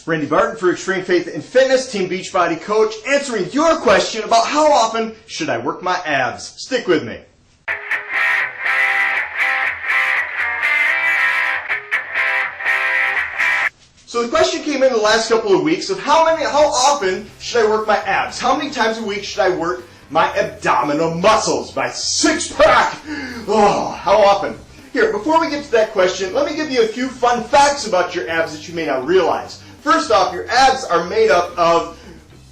Randy Barton for Extreme Faith and Fitness, Team Beachbody Coach, answering your question about how often should I work my abs. Stick with me. So the question came in the last couple of weeks of how often should I work my abs? How many times a week should I work my abdominal muscles, my six-pack? Oh, how often? Here, before we get to that question, let me give you a few fun facts about your abs that you may not realize. First off, your abs are made up of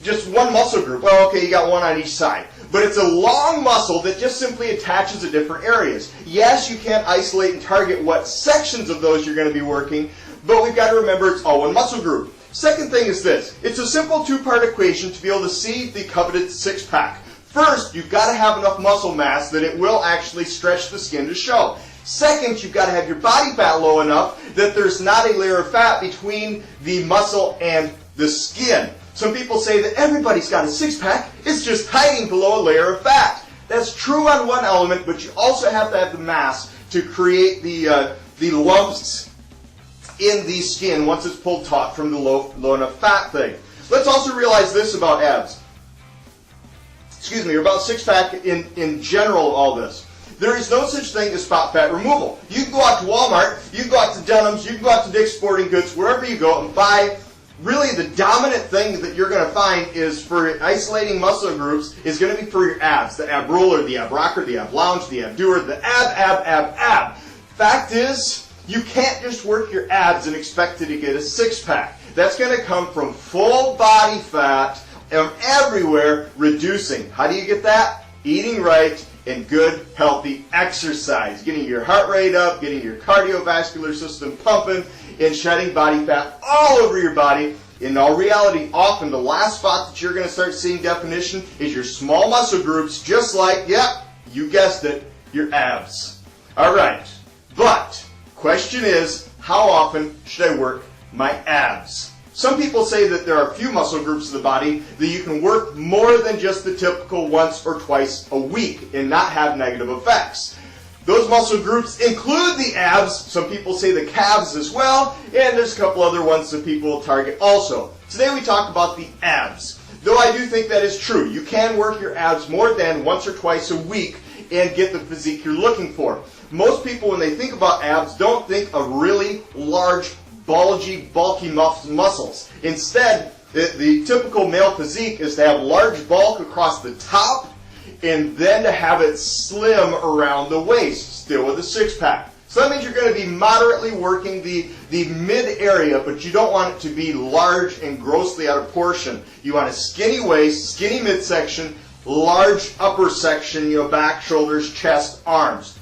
just one muscle group. Well, okay, you got one on each side. But it's a long muscle that just simply attaches to different areas. Yes, you can't isolate and target what sections of those you're going to be working, but we've got to remember it's all one muscle group. Second thing is this. It's a simple two-part equation to be able to see the coveted six-pack. First, you've got to have enough muscle mass that it will actually stretch the skin to show. Second, you've got to have your body fat low enough that there's not a layer of fat between the muscle and the skin. Some people say that everybody's got a six-pack, it's just hiding below a layer of fat. That's true on one element, but you also have to have the mass to create the lumps in the skin once it's pulled taut from the low enough fat thing. Let's also realize this about abs. Or about six-pack in general, all this. There is no such thing as spot fat removal. You can go out to Walmart, you can go out to Dunham's, you can go out to Dick's Sporting Goods, wherever you go and buy. Really, the dominant thing that you're going to find is for isolating muscle groups is going to be for your abs. The ab roller, the ab rocker, the ab lounge, the ab doer, the ab. Fact is, you can't just work your abs and expect to get a six-pack. That's going to come from full body fat and everywhere reducing. How do you get that? Eating right and good, healthy exercise. Getting your heart rate up, getting your cardiovascular system pumping, and shedding body fat all over your body. In all reality, often the last spot that you're going to start seeing definition is your small muscle groups, just like, yep, you guessed it, your abs. All right, but question is, how often should I work my abs? Some people say that there are a few muscle groups of the body that you can work more than just the typical once or twice a week and not have negative effects. Those muscle groups include the abs. Some people say the calves as well, and there's a couple other ones that people will target also. Today we talk about the abs. Though I do think that is true. You can work your abs more than once or twice a week and get the physique you're looking for. Most people, when they think about abs, don't think of really large, bulky muscles. Instead, the typical male physique is to have large bulk across the top and then to have it slim around the waist, still with a six-pack. So that means you're going to be moderately working the mid-area, but you don't want it to be large and grossly out of proportion. You want a skinny waist, skinny midsection, large upper section, back, shoulders, chest, arms.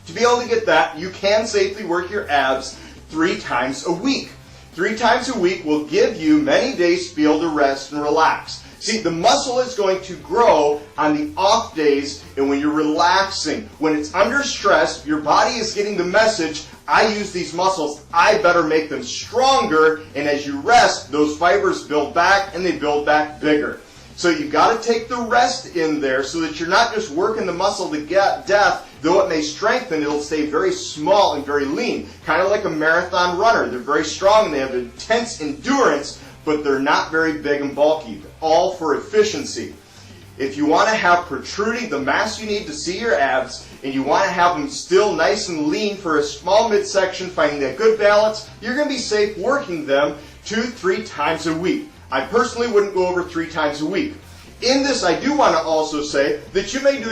To be able to get that, you can safely work your abs 3 times a week. 3 times a week will give you many days to be able to rest and relax. See, the muscle is going to grow on the off days and when you're relaxing. When it's under stress, your body is getting the message, I use these muscles, I better make them stronger, and as you rest, those fibers build back and they build back bigger. So you've got to take the rest in there so that you're not just working the muscle to get death. Though it may strengthen, it'll stay very small and very lean. Kind of like a marathon runner. They're very strong and they have intense endurance, but they're not very big and bulky. All for efficiency. If you want to have protruding, the mass you need to see your abs, and you want to have them still nice and lean for a small midsection, finding that good balance, you're going to be safe working them 2-3 times a week. I personally wouldn't go over 3 times a week. In this, I do want to also say that you may be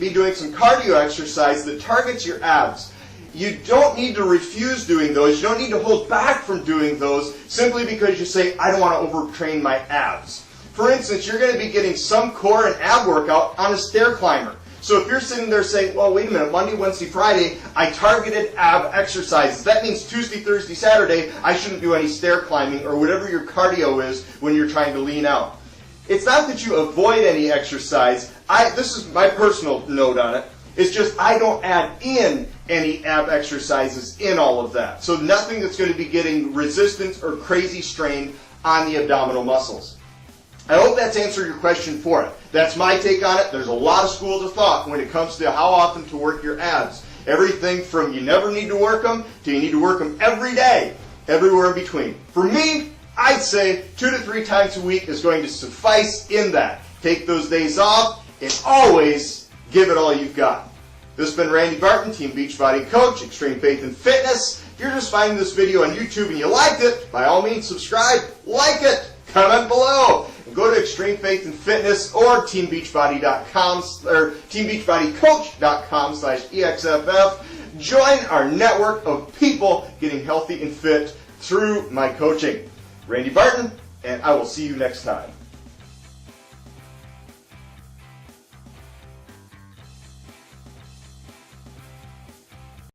doing some cardio exercise that targets your abs. You don't need to refuse doing those. You don't need to hold back from doing those simply because you say, I don't want to overtrain my abs. For instance, you're going to be getting some core and ab workout on a stair climber. So if you're sitting there saying, well, wait a minute, Monday, Wednesday, Friday, I targeted ab exercises. That means Tuesday, Thursday, Saturday, I shouldn't do any stair climbing or whatever your cardio is when you're trying to lean out. It's not that you avoid any exercise. This is my personal note on it. It's just I don't add in any ab exercises in all of that. So nothing that's going to be getting resistance or crazy strain on the abdominal muscles. I hope that's answered your question for it. That's my take on it. There's a lot of schools of thought when it comes to how often to work your abs. Everything from you never need to work them to you need to work them every day, everywhere in between. For me, I'd say 2 to 3 times a week is going to suffice in that. Take those days off and always give it all you've got. This has been Randy Barton, Team Beachbody Coach, Extreme Faith and Fitness. If you're just finding this video on YouTube and you liked it, by all means subscribe, like it, comment below, and go to Extreme Faith and Fitness or TeamBeachbody.com or TeamBeachbodyCoach.com/EXFF. Join our network of people getting healthy and fit through my coaching. Randy Barton, and I will see you next time.